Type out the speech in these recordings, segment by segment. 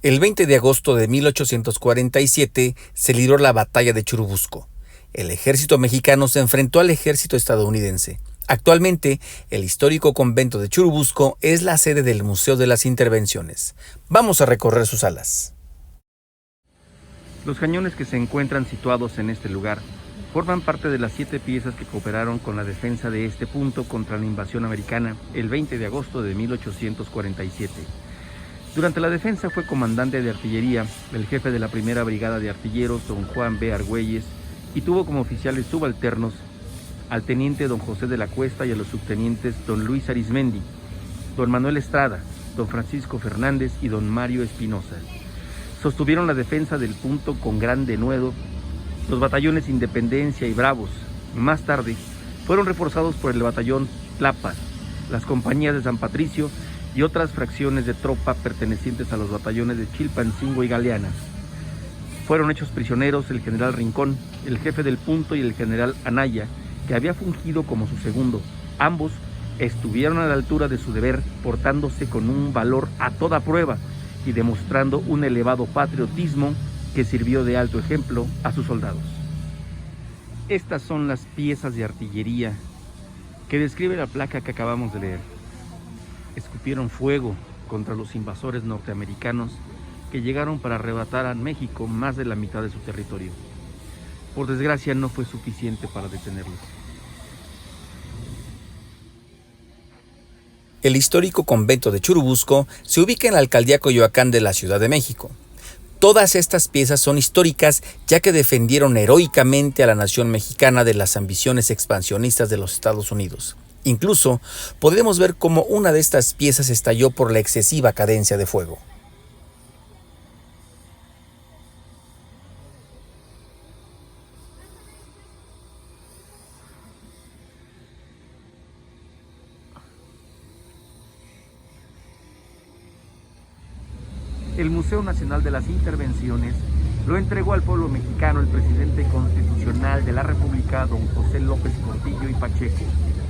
El 20 de agosto de 1847 se libró la batalla de Churubusco. El ejército mexicano se enfrentó al ejército estadounidense. Actualmente, el histórico convento de Churubusco es la sede del Museo de las Intervenciones. Vamos a recorrer sus salas. Los cañones que se encuentran situados en este lugar forman parte de las 7 piezas que cooperaron con la defensa de este punto contra la invasión americana el 20 de agosto de 1847. Durante la defensa fue comandante de artillería el jefe de la primera brigada de artilleros, don Juan B. Argüelles, y tuvo como oficiales subalternos al teniente don José de la Cuesta y a los subtenientes don Luis Arizmendi, don Manuel Estrada, don Francisco Fernández y don Mario Espinosa. Sostuvieron la defensa del punto con gran denuedo los batallones Independencia y Bravos. Más tarde fueron reforzados por el batallón Tlapa, las compañías de San Patricio y otras fracciones de tropa pertenecientes a los batallones de Chilpancingo y Galeana. Fueron hechos prisioneros el general Rincón, el jefe del punto, y el general Anaya, que había fungido como su segundo. Ambos estuvieron a la altura de su deber, portándose con un valor a toda prueba y demostrando un elevado patriotismo que sirvió de alto ejemplo a sus soldados. Estas son las piezas de artillería que describe la placa que acabamos de leer. Escupieron fuego contra los invasores norteamericanos que llegaron para arrebatar a México más de la mitad de su territorio. Por desgracia, no fue suficiente para detenerlos. El histórico convento de Churubusco se ubica en la alcaldía Coyoacán de la Ciudad de México. Todas estas piezas son históricas, ya que defendieron heroicamente a la nación mexicana de las ambiciones expansionistas de los Estados Unidos. Incluso podemos ver cómo una de estas piezas estalló por la excesiva cadencia de fuego. El Museo Nacional de las Intervenciones lo entregó al pueblo mexicano el presidente constitucional de la República, don José López Portillo y Pacheco,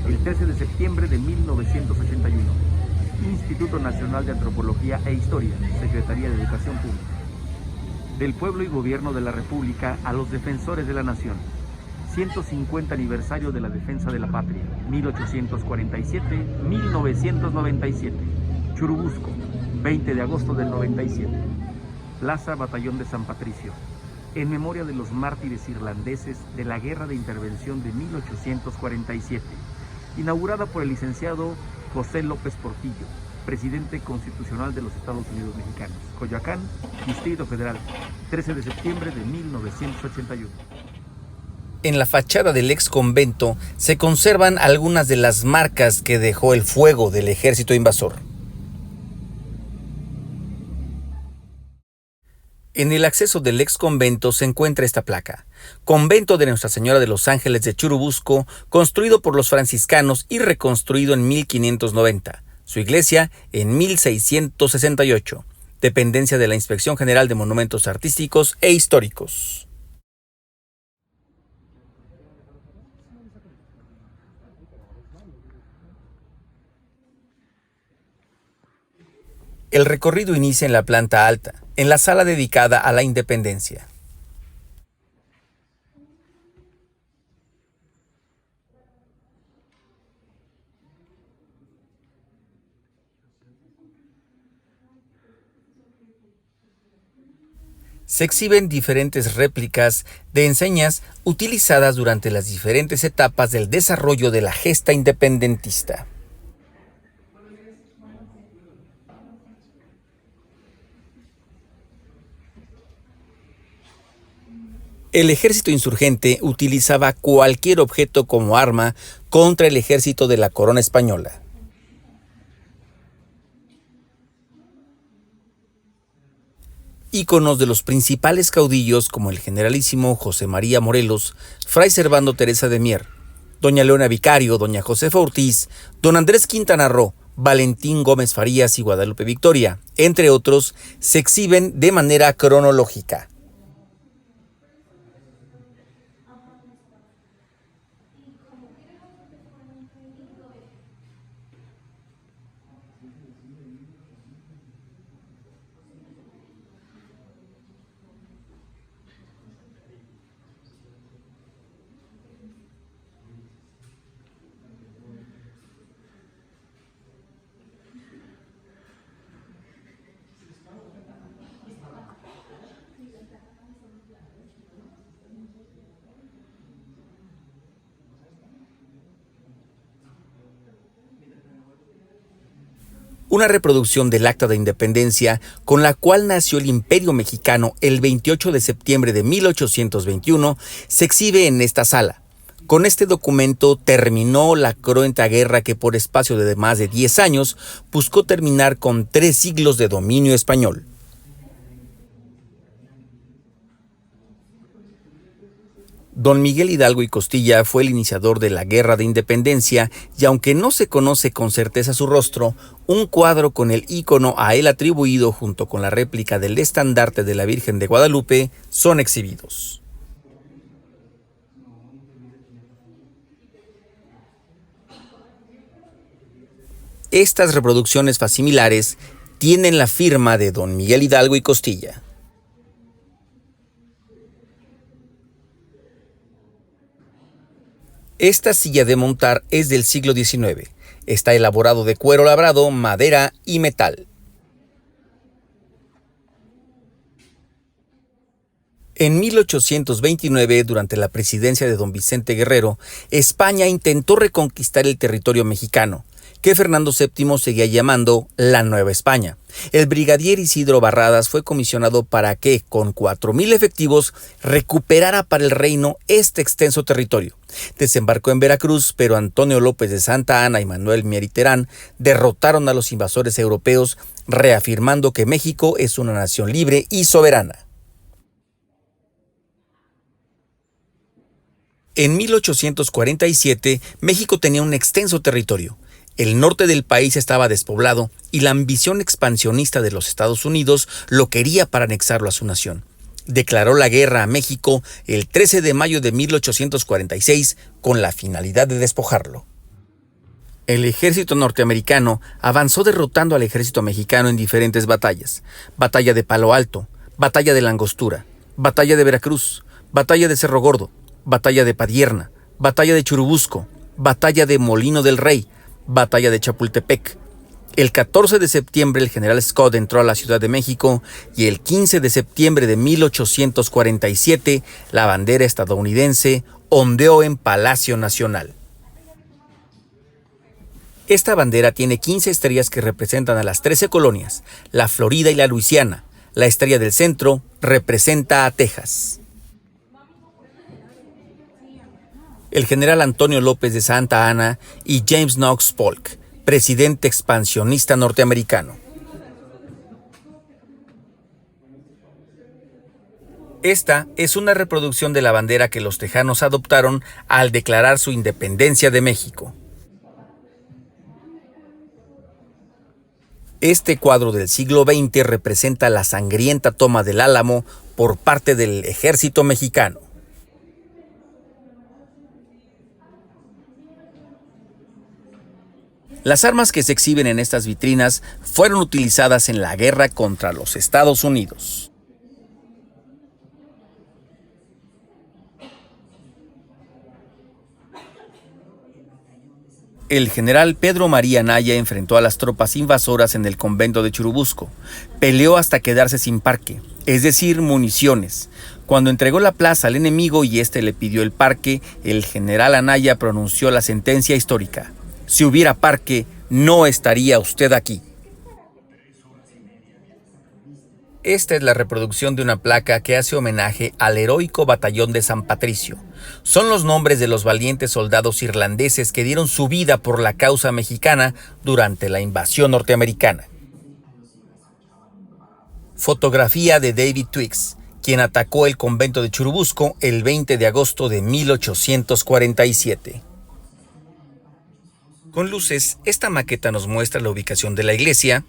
el 13 de septiembre de 1981. Instituto Nacional de Antropología e Historia, Secretaría de Educación Pública. Del pueblo y gobierno de la República a los defensores de la nación. 150 aniversario de la defensa de la patria, 1847-1997. Churubusco, 20 de agosto del 97. Plaza Batallón de San Patricio, en memoria de los mártires irlandeses de la Guerra de Intervención de 1847, inaugurada por el licenciado José López Portillo, presidente constitucional de los Estados Unidos Mexicanos. Coyoacán, Distrito Federal, 13 de septiembre de 1981. En la fachada del ex convento se conservan algunas de las marcas que dejó el fuego del ejército invasor. En el acceso del ex convento se encuentra esta placa: Convento de Nuestra Señora de los Ángeles de Churubusco, construido por los franciscanos y reconstruido en 1590. Su iglesia en 1668. Dependencia de la Inspección General de Monumentos Artísticos e Históricos. El recorrido inicia en la planta alta, en la sala dedicada a la Independencia. Se exhiben diferentes réplicas de enseñas utilizadas durante las diferentes etapas del desarrollo de la gesta independentista. El ejército insurgente utilizaba cualquier objeto como arma contra el ejército de la corona española. Íconos de los principales caudillos como el generalísimo José María Morelos, Fray Servando Teresa de Mier, doña Leona Vicario, doña Josefa Ortiz, don Andrés Quintana Roo, Valentín Gómez Farías y Guadalupe Victoria, entre otros, se exhiben de manera cronológica. una reproducción del Acta de Independencia con la cual nació el Imperio Mexicano el 28 de septiembre de 1821, se exhibe en esta sala. Con este documento terminó la cruenta guerra que por espacio de más de 10 años buscó terminar con 3 siglos de dominio español. Don Miguel Hidalgo y Costilla fue el iniciador de la Guerra de Independencia y aunque no se conoce con certeza su rostro, un cuadro con el ícono a él atribuido junto con la réplica del estandarte de la Virgen de Guadalupe son exhibidos. Estas reproducciones facsimilares tienen la firma de Don Miguel Hidalgo y Costilla. Esta silla de montar es del siglo XIX. Está elaborado de cuero labrado, madera y metal. En 1829, durante la presidencia de don Vicente Guerrero, España intentó reconquistar el territorio mexicano, que Fernando VII seguía llamando la Nueva España. El brigadier Isidro Barradas fue comisionado para que, con 4,000 efectivos, recuperara para el reino este extenso territorio. Desembarcó en Veracruz, pero Antonio López de Santa Anna y Manuel Mier y Terán derrotaron a los invasores europeos, reafirmando que México es una nación libre y soberana. En 1847, México tenía un extenso territorio. El norte del país estaba despoblado y la ambición expansionista de los Estados Unidos lo quería para anexarlo a su nación. Declaró la guerra a México el 13 de mayo de 1846 con la finalidad de despojarlo. El ejército norteamericano avanzó derrotando al ejército mexicano en diferentes batallas. Batalla de Palo Alto, Batalla de la Angostura, Batalla de Veracruz, Batalla de Cerro Gordo, Batalla de Padierna, Batalla de Churubusco, Batalla de Molino del Rey, Batalla de Chapultepec. El 14 de septiembre el general Scott entró a la Ciudad de México y el 15 de septiembre de 1847 la bandera estadounidense ondeó en Palacio Nacional. Esta bandera tiene 15 estrellas que representan a las 13 colonias, la Florida y la Luisiana. La estrella del centro representa a Texas. El general Antonio López de Santa Anna y James Knox Polk, presidente expansionista norteamericano. Esta es una reproducción de la bandera que los tejanos adoptaron al declarar su independencia de México. Este cuadro del siglo XX representa la sangrienta toma del Álamo por parte del ejército mexicano. Las armas que se exhiben en estas vitrinas fueron utilizadas en la guerra contra los Estados Unidos. El general Pedro María Anaya enfrentó a las tropas invasoras en el convento de Churubusco. Peleó hasta quedarse sin parque, es decir, municiones. Cuando entregó la plaza al enemigo y éste le pidió el parque, el general Anaya pronunció la sentencia histórica: si hubiera parque, no estaría usted aquí. Esta es la reproducción de una placa que hace homenaje al heroico batallón de San Patricio. Son los nombres de los valientes soldados irlandeses que dieron su vida por la causa mexicana durante la invasión norteamericana. Fotografía de David Twiggs, quien atacó el convento de Churubusco el 20 de agosto de 1847. Con luces, esta maqueta nos muestra la ubicación de la iglesia,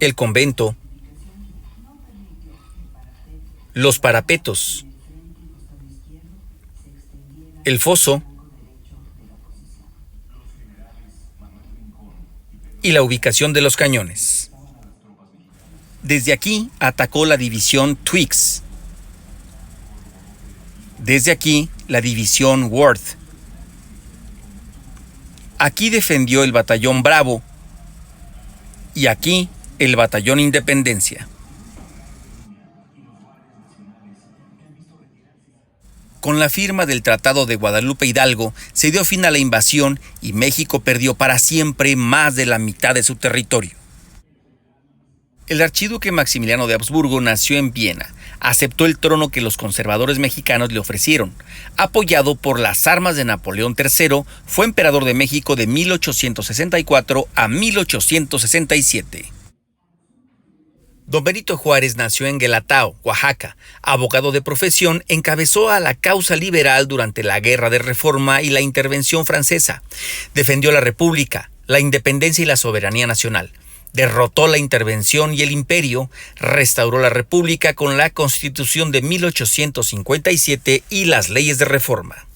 el convento, los parapetos, el foso y la ubicación de los cañones. Desde aquí atacó la división Twiggs. Desde aquí la división Worth. Aquí defendió el batallón Bravo y aquí el batallón Independencia. Con la firma del Tratado de Guadalupe Hidalgo se dio fin a la invasión y México perdió para siempre más de la mitad de su territorio. El archiduque Maximiliano de Habsburgo nació en Viena, aceptó el trono que los conservadores mexicanos le ofrecieron. Apoyado por las armas de Napoleón III, fue emperador de México de 1864 a 1867. Don Benito Juárez nació en Guelatao, Oaxaca. Abogado de profesión, encabezó a la causa liberal durante la Guerra de Reforma y la intervención francesa. Defendió la República, la independencia y la soberanía nacional. Derrotó la intervención y el imperio, restauró la República con la Constitución de 1857 y las leyes de reforma.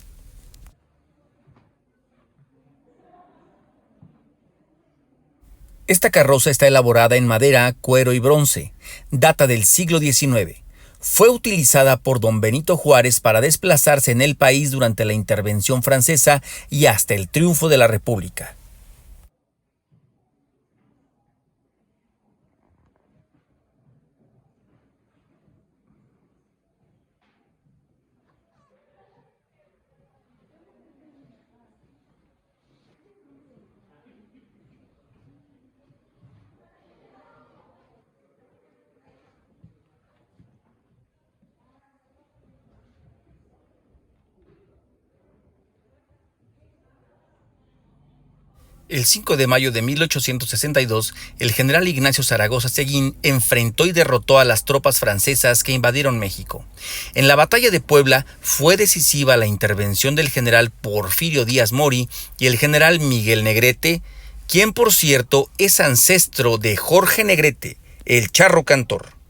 Esta carroza está elaborada en madera, cuero y bronce. Data del siglo XIX. Fue utilizada por don Benito Juárez para desplazarse en el país durante la intervención francesa y hasta el triunfo de la República. El 5 de mayo de 1862, el general Ignacio Zaragoza Seguín enfrentó y derrotó a las tropas francesas que invadieron México. En la batalla de Puebla fue decisiva la intervención del general Porfirio Díaz Mori y el general Miguel Negrete, quien por cierto es ancestro de Jorge Negrete, el charro cantor.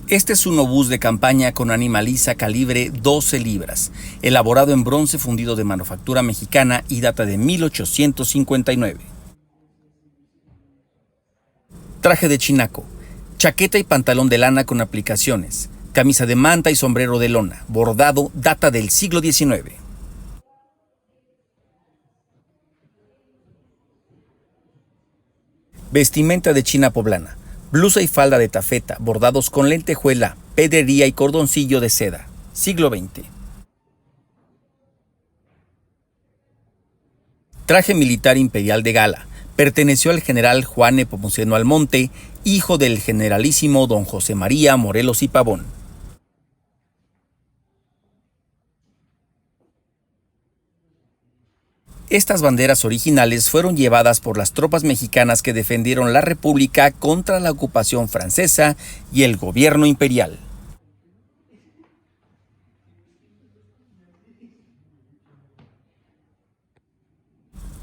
Este es un obús de campaña con animaliza calibre 12 libras, elaborado en bronce fundido de manufactura mexicana y data de 1859. Traje de chinaco, chaqueta y pantalón de lana con aplicaciones, camisa de manta y sombrero de lona, bordado, data del siglo XIX. Vestimenta de china poblana, blusa y falda de tafeta, bordados con lentejuela, pedrería y cordoncillo de seda, siglo XX. Traje militar imperial de gala, perteneció al general Juan Nepomuceno Almonte, hijo del generalísimo don José María Morelos y Pavón. Estas banderas originales fueron llevadas por las tropas mexicanas que defendieron la República contra la ocupación francesa y el gobierno imperial.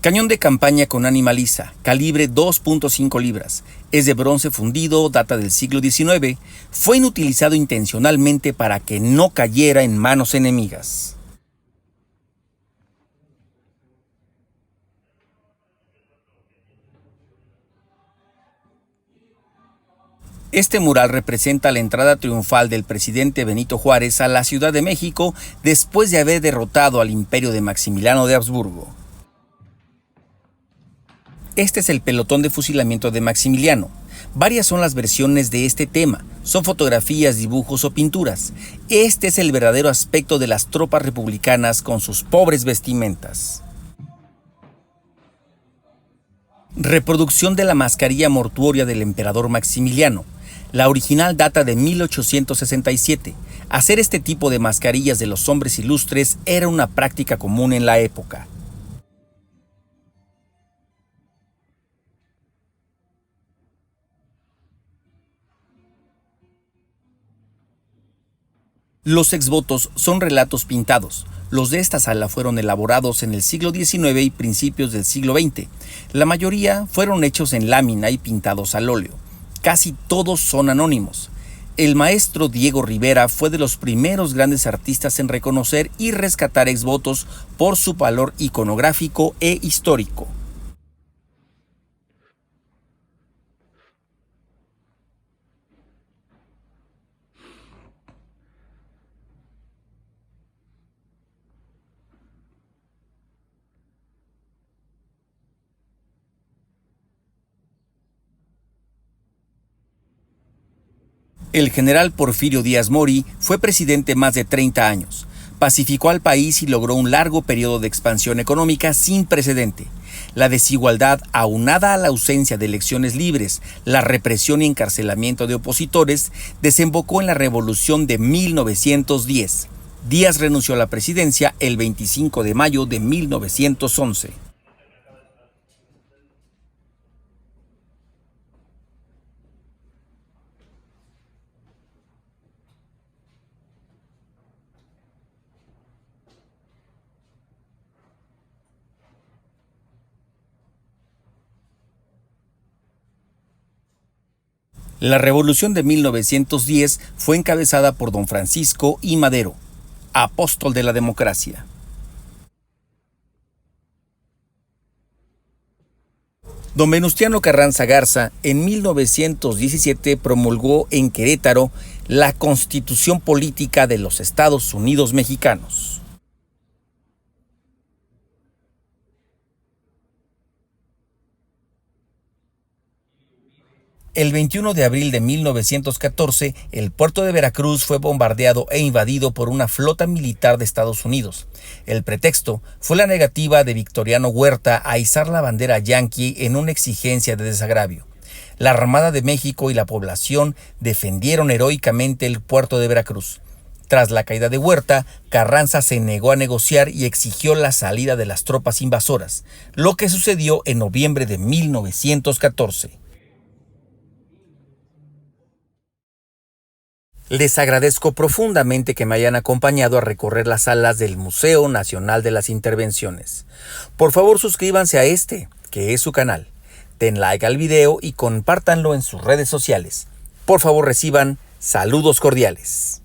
Cañón de campaña con animaliza, calibre 2.5 libras. Es de bronce fundido, data del siglo XIX. Fue inutilizado intencionalmente para que no cayera en manos enemigas. Este mural representa la entrada triunfal del presidente Benito Juárez a la Ciudad de México después de haber derrotado al imperio de Maximiliano de Habsburgo. Este es el pelotón de fusilamiento de Maximiliano. Varias son las versiones de este tema, son fotografías, dibujos o pinturas. Este es el verdadero aspecto de las tropas republicanas con sus pobres vestimentas. Reproducción de la mascarilla mortuoria del emperador Maximiliano. La original data de 1867. Hacer este tipo de mascarillas de los hombres ilustres era una práctica común en la época. Los exvotos son relatos pintados. Los de esta sala fueron elaborados en el siglo XIX y principios del siglo XX. La mayoría fueron hechos en lámina y pintados al óleo. Casi todos son anónimos. El maestro Diego Rivera fue de los primeros grandes artistas en reconocer y rescatar exvotos por su valor iconográfico e histórico. El general Porfirio Díaz Mori fue presidente más de 30 años. Pacificó al país y logró un largo periodo de expansión económica sin precedente. La desigualdad, aunada a la ausencia de elecciones libres, la represión y encarcelamiento de opositores, desembocó en la Revolución de 1910. Díaz renunció a la presidencia el 25 de mayo de 1911. La Revolución de 1910 fue encabezada por don Francisco I. Madero, apóstol de la democracia. Don Venustiano Carranza Garza en 1917 promulgó en Querétaro la Constitución Política de los Estados Unidos Mexicanos. El 21 de abril de 1914, el puerto de Veracruz fue bombardeado e invadido por una flota militar de Estados Unidos. El pretexto fue la negativa de Victoriano Huerta a izar la bandera yanqui en una exigencia de desagravio. La Armada de México y la población defendieron heroicamente el puerto de Veracruz. Tras la caída de Huerta, Carranza se negó a negociar y exigió la salida de las tropas invasoras, lo que sucedió en noviembre de 1914. Les agradezco profundamente que me hayan acompañado a recorrer las salas del Museo Nacional de las Intervenciones. Por favor, suscríbanse a que es su canal. Den like al video y compártanlo en sus redes sociales. Por favor, reciban saludos cordiales.